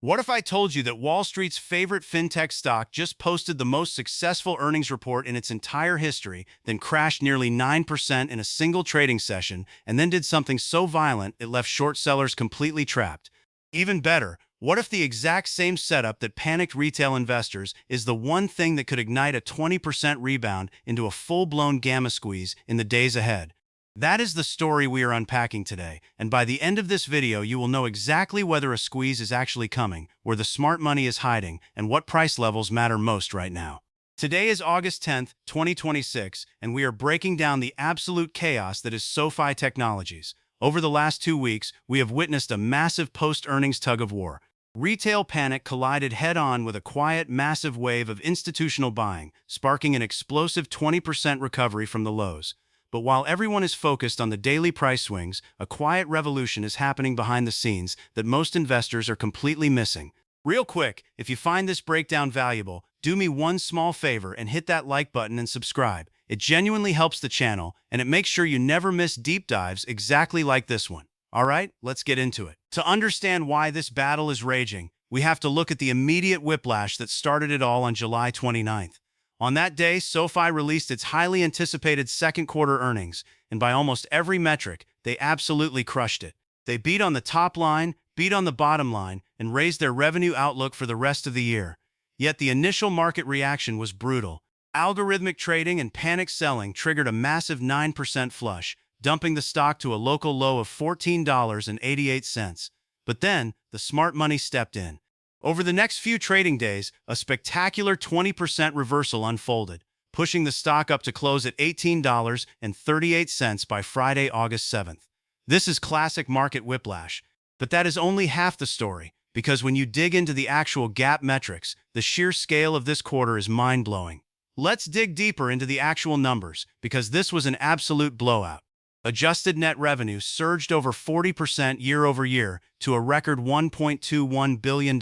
What if I told you that Wall Street's favorite fintech stock just posted the most successful earnings report in its entire history, then crashed nearly 9% in a single trading session, and then did something so violent it left short sellers completely trapped? Even better, what if the exact same setup that panicked retail investors is the one thing that could ignite a 20% rebound into a full-blown gamma squeeze in the days ahead? That is the story we are unpacking today, and by the end of this video you will know exactly whether a squeeze is actually coming, where the smart money is hiding, and what price levels matter most right now. Today is August 10th, 2026, and we are breaking down the absolute chaos that is SoFi Technologies. Over the last 2 weeks, we have witnessed a massive post-earnings tug-of-war. Retail panic collided head-on with a quiet, massive wave of institutional buying, sparking an explosive 20% recovery from the lows. But while everyone is focused on the daily price swings, a quiet revolution is happening behind the scenes that most investors are completely missing. Real quick, if you find this breakdown valuable, do me one small favor and hit that like button and subscribe. It genuinely helps the channel, and it makes sure you never miss deep dives exactly like this one. Alright, let's get into it. To understand why this battle is raging, we have to look at the immediate whiplash that started it all on July 29th. On that day, SoFi released its highly anticipated second quarter earnings, and by almost every metric, they absolutely crushed it. They beat on the top line, beat on the bottom line, and raised their revenue outlook for the rest of the year. Yet the initial market reaction was brutal. Algorithmic trading and panic selling triggered a massive 9% flush, dumping the stock to a local low of $14.88. But then, the smart money stepped in. Over the next few trading days, a spectacular 20% reversal unfolded, pushing the stock up to close at $18.38 by Friday, August 7th. This is classic market whiplash, but that is only half the story, because when you dig into the actual gap metrics, the sheer scale of this quarter is mind-blowing. Let's dig deeper into the actual numbers, because this was an absolute blowout. Adjusted net revenue surged over 40% year-over-year to a record $1.21 billion,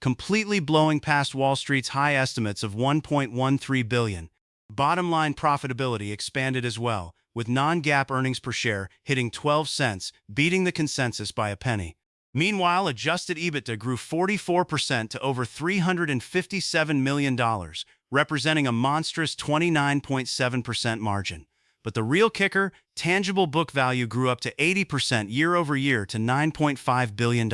completely blowing past Wall Street's high estimates of $1.13 billion. Bottom-line profitability expanded as well, with non-GAAP earnings per share hitting 12 cents, beating the consensus by a penny. Meanwhile, adjusted EBITDA grew 44% to over $357 million, representing a monstrous 29.7% margin. But the real kicker, tangible book value grew up to 80% year-over-year to $9.5 billion.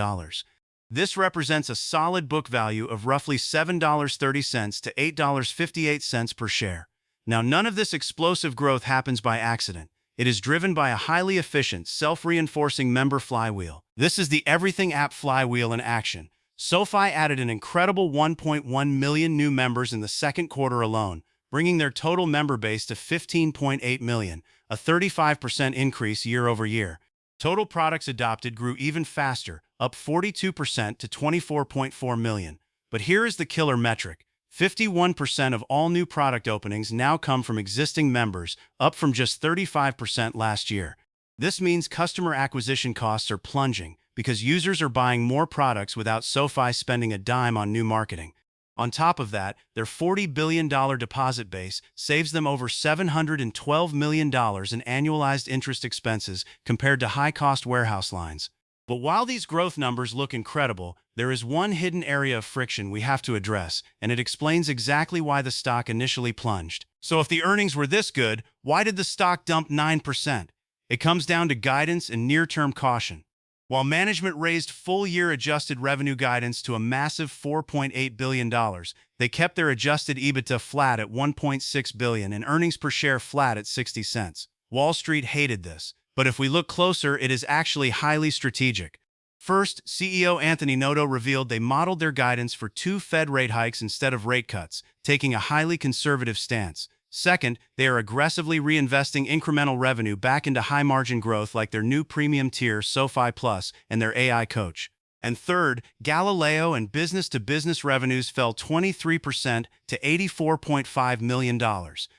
This represents a solid book value of roughly $7.30 to $8.58 per share. Now, none of this explosive growth happens by accident. It is driven by a highly efficient, self-reinforcing member flywheel. This is the Everything app flywheel in action. SoFi added an incredible 1.1 million new members in the second quarter alone, bringing their total member base to 15.8 million, a 35% increase year-over-year. Total products adopted grew even faster, up 42% to 24.4 million. But here is the killer metric. 51% of all new product openings now come from existing members, up from just 35% last year. This means customer acquisition costs are plunging, because users are buying more products without SoFi spending a dime on new marketing. On top of that, their $40 billion deposit base saves them over $712 million in annualized interest expenses compared to high-cost warehouse lines. But while these growth numbers look incredible, there is one hidden area of friction we have to address, and it explains exactly why the stock initially plunged. So if the earnings were this good, why did the stock dump 9%? It comes down to guidance and near-term caution. While management raised full-year adjusted revenue guidance to a massive $4.8 billion, they kept their adjusted EBITDA flat at $1.6 billion and earnings per share flat at 60 cents. Wall Street hated this, but if we look closer, it is actually highly strategic. First, CEO Anthony Noto revealed they modeled their guidance for 2 Fed rate hikes instead of rate cuts, taking a highly conservative stance. Second, they are aggressively reinvesting incremental revenue back into high-margin growth like their new premium tier SoFi Plus and their AI coach. And third, Galileo and business-to-business revenues fell 23% to $84.5 million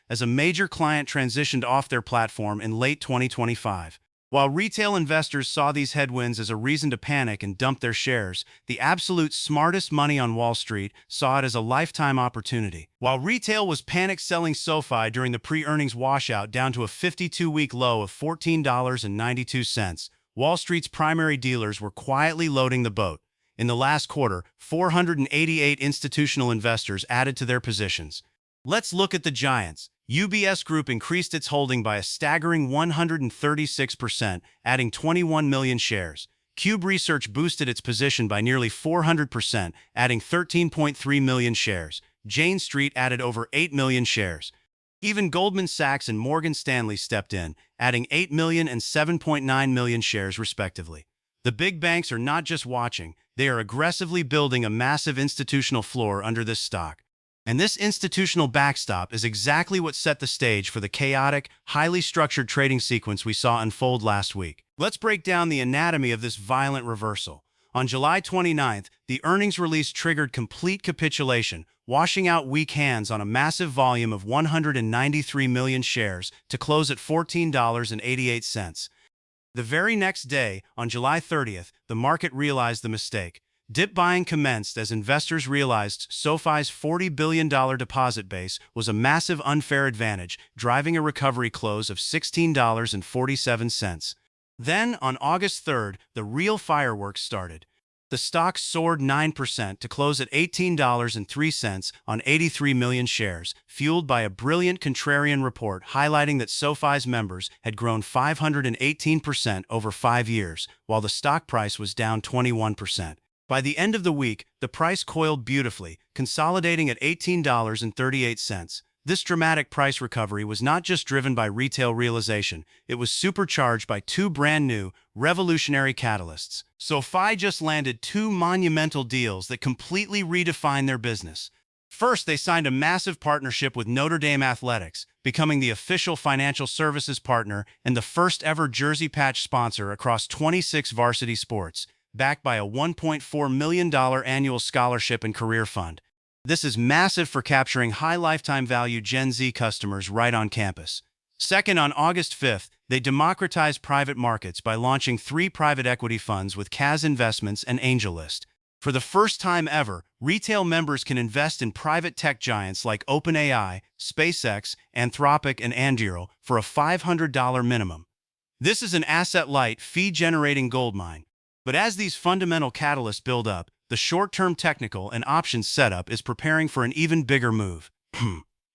as a major client transitioned off their platform in late 2025. While retail investors saw these headwinds as a reason to panic and dump their shares, the absolute smartest money on Wall Street saw it as a lifetime opportunity. While retail was panic selling SoFi during the pre-earnings washout down to a 52-week low of $14.92, Wall Street's primary dealers were quietly loading the boat. In the last quarter, 488 institutional investors added to their positions. Let's look at the giants. UBS Group increased its holding by a staggering 136%, adding 21 million shares. Cube Research boosted its position by nearly 400%, adding 13.3 million shares. Jane Street added over 8 million shares. Even Goldman Sachs and Morgan Stanley stepped in, adding 8 million and 7.9 million shares respectively. The big banks are not just watching, they are aggressively building a massive institutional floor under this stock. And this institutional backstop is exactly what set the stage for the chaotic, highly structured trading sequence we saw unfold last week. Let's break down the anatomy of this violent reversal. On July 29th, the earnings release triggered complete capitulation, washing out weak hands on a massive volume of 193 million shares to close at $14.88. The very next day, on July 30th, the market realized the mistake. Dip buying commenced as investors realized SoFi's $40 billion deposit base was a massive unfair advantage, driving a recovery close of $16.47. Then, on August 3rd, the real fireworks started. The stock soared 9% to close at $18.03 on 83 million shares, fueled by a brilliant contrarian report highlighting that SoFi's members had grown 518% over 5 years, while the stock price was down 21%. By the end of the week, the price coiled beautifully, consolidating at $18.38. This dramatic price recovery was not just driven by retail realization, it was supercharged by two brand-new, revolutionary catalysts. SoFi just landed two monumental deals that completely redefined their business. First, they signed a massive partnership with Notre Dame Athletics, becoming the official financial services partner and the first-ever jersey patch sponsor across 26 varsity sports, backed by a $1.4 million annual scholarship and career fund. This is massive for capturing high lifetime value Gen Z customers right on campus. Second, on August 5th, they democratized private markets by launching 3 private equity funds with Kaz Investments and AngelList. For the first time ever, retail members can invest in private tech giants like OpenAI, SpaceX, Anthropic, and Anduril for a $500 minimum. This is an asset-light, fee-generating goldmine. But as these fundamental catalysts build up, the short-term technical and options setup is preparing for an even bigger move.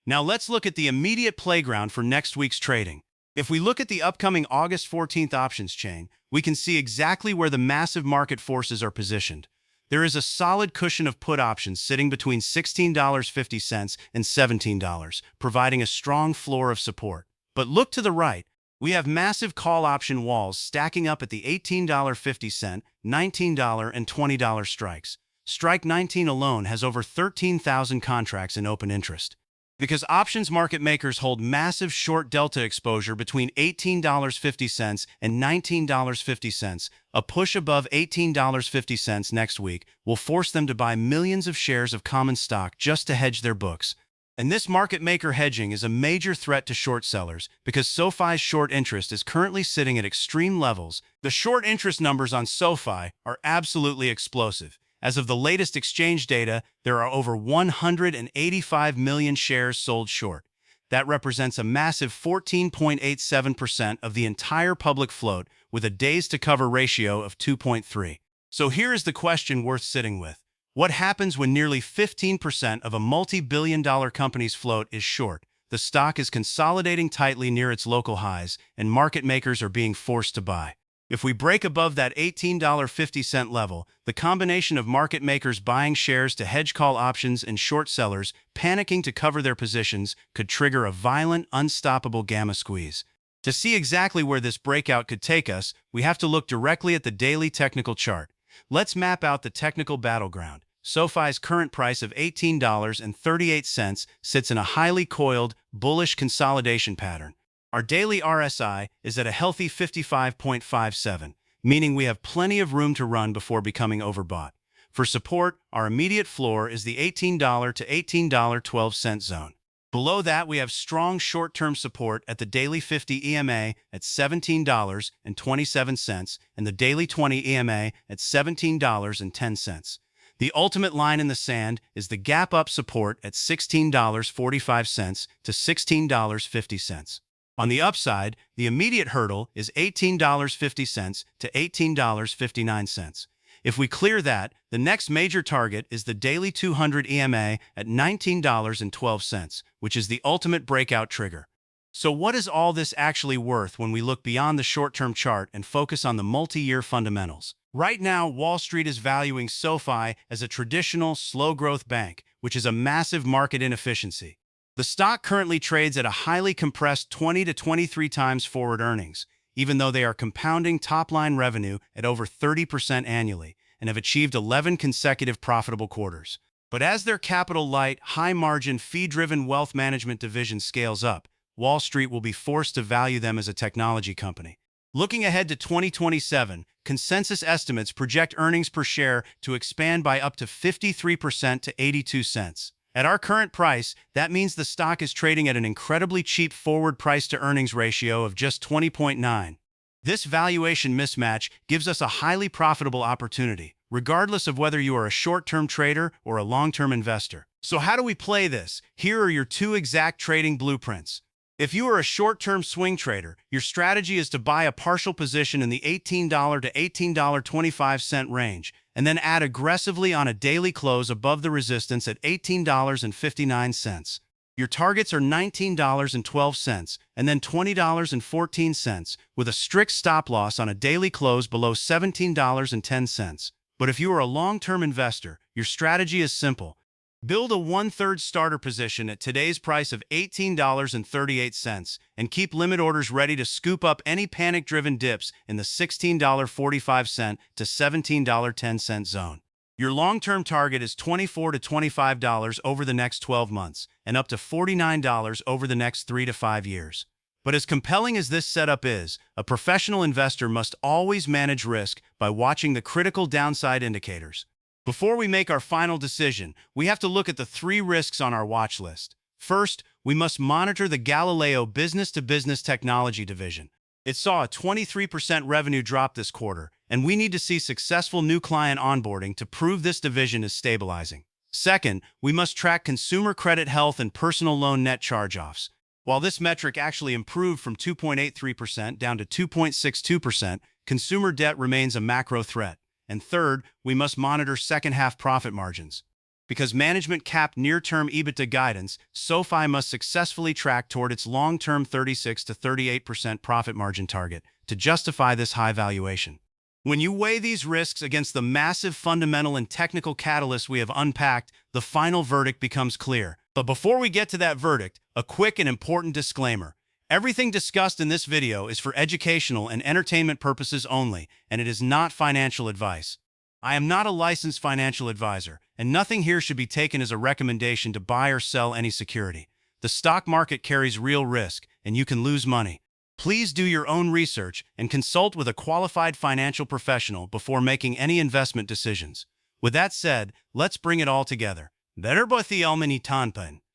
Now let's look at the immediate playground for next week's trading. If we look at the upcoming August 14th options chain, we can see exactly where the massive market forces are positioned. There is a solid cushion of put options sitting between $16.50 and $17, providing a strong floor of support. But look to the right. We have massive call option walls stacking up at the $18.50, $19, and $20 strikes. Strike 19 alone has over 13,000 contracts in open interest. Because options market makers hold massive short delta exposure between $18.50 and $19.50, a push above $18.50 next week will force them to buy millions of shares of common stock just to hedge their books. And this market maker hedging is a major threat to short sellers because SoFi's short interest is currently sitting at extreme levels. The short interest numbers on SoFi are absolutely explosive. As of the latest exchange data, there are over 185 million shares sold short. That represents a massive 14.87% of the entire public float with a days-to-cover ratio of 2.3. So here is the question worth sitting with. What happens when nearly 15% of a multi-billion-dollar company's float is short? The stock is consolidating tightly near its local highs, and market makers are being forced to buy. If we break above that $18.50 level, the combination of market makers buying shares to hedge call options and short sellers panicking to cover their positions could trigger a violent, unstoppable gamma squeeze. To see exactly where this breakout could take us, we have to look directly at the daily technical chart. Let's map out the technical battleground. SoFi's current price of $18.38 sits in a highly coiled, bullish consolidation pattern. Our daily RSI is at a healthy 55.57, meaning we have plenty of room to run before becoming overbought. For support, our immediate floor is the $18 to $18.12 zone. Below that, we have strong short-term support at the daily 50 EMA at $17.27 and the daily 20 EMA at $17.10. The ultimate line in the sand is the gap-up support at $16.45 to $16.50. On the upside, the immediate hurdle is $18.50 to $18.59. If we clear that, the next major target is the daily 200 EMA at $19.12, which is the ultimate breakout trigger. So what is all this actually worth when we look beyond the short-term chart and focus on the multi-year fundamentals? Right now, Wall Street is valuing SoFi as a traditional, slow-growth bank, which is a massive market inefficiency. The stock currently trades at a highly compressed 20 to 23 times forward earnings, even though they are compounding top-line revenue at over 30% annually and have achieved 11 consecutive profitable quarters. But as their capital-light, high-margin, fee-driven wealth management division scales up, Wall Street will be forced to value them as a technology company. Looking ahead to 2027, consensus estimates project earnings per share to expand by up to 53% to 82 cents. At our current price, that means the stock is trading at an incredibly cheap forward price-to-earnings ratio of just 20.9. This valuation mismatch gives us a highly profitable opportunity, regardless of whether you are a short-term trader or a long-term investor. So how do we play this? Here are your two exact trading blueprints. If you are a short-term swing trader, your strategy is to buy a partial position in the $18 to $18.25 range, and then add aggressively on a daily close above the resistance at $18.59. Your targets are $19.12 and then $20.14, with a strict stop loss on a daily close below $17.10. But if you are a long-term investor, your strategy is simple. Build a one-third starter position at today's price of $18.38 and keep limit orders ready to scoop up any panic-driven dips in the $16.45 to $17.10 zone. Your long-term target is $24 to $25 over the next 12 months and up to $49 over the next 3 to 5 years. But as compelling as this setup is, a professional investor must always manage risk by watching the critical downside indicators. Before we make our final decision, we have to look at the 3 risks on our watch list. First, we must monitor the Galileo business-to-business technology division. It saw a 23% revenue drop this quarter, and we need to see successful new client onboarding to prove this division is stabilizing. Second, we must track consumer credit health and personal loan net charge-offs. While this metric actually improved from 2.83% down to 2.62%, consumer debt remains a macro threat. And third, we must monitor second-half profit margins. Because management capped near-term EBITDA guidance, SoFi must successfully track toward its long-term 36 to 38% profit margin target to justify this high valuation. When you weigh these risks against the massive fundamental and technical catalysts we have unpacked, the final verdict becomes clear. But before we get to that verdict, a quick and important disclaimer. Everything discussed in this video is for educational and entertainment purposes only, and it is not financial advice. I am not a licensed financial advisor, and nothing here should be taken as a recommendation to buy or sell any security. The stock market carries real risk, and you can lose money. Please do your own research and consult with a qualified financial professional before making any investment decisions. With that said, let's bring it all together.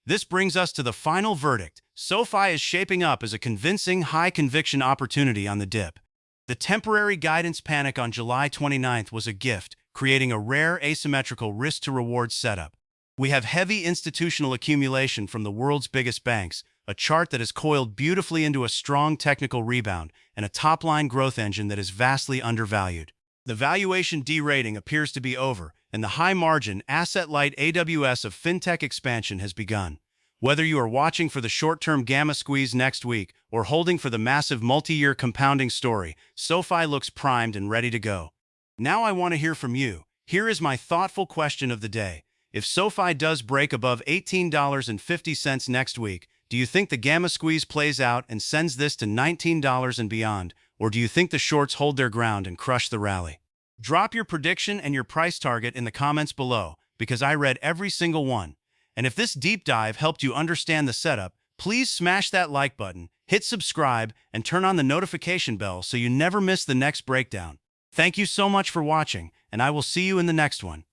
This brings us to the final verdict. SoFi is shaping up as a convincing, high-conviction opportunity on the dip. The temporary guidance panic on July 29th was a gift, creating a rare asymmetrical risk-to-reward setup. We have heavy institutional accumulation from the world's biggest banks, a chart that has coiled beautifully into a strong technical rebound, and a top-line growth engine that is vastly undervalued. The valuation derating appears to be over, and the high-margin, asset-light AWS of fintech expansion has begun. Whether you are watching for the short-term gamma squeeze next week or holding for the massive multi-year compounding story, SoFi looks primed and ready to go. Now I want to hear from you. Here is my thoughtful question of the day. If SoFi does break above $18.50 next week, do you think the gamma squeeze plays out and sends this to $19 and beyond, or do you think the shorts hold their ground and crush the rally? Drop your prediction and your price target in the comments below, because I read every single one. And if this deep dive helped you understand the setup, please smash that like button, hit subscribe, and turn on the notification bell so you never miss the next breakdown. Thank you so much for watching, and I will see you in the next one.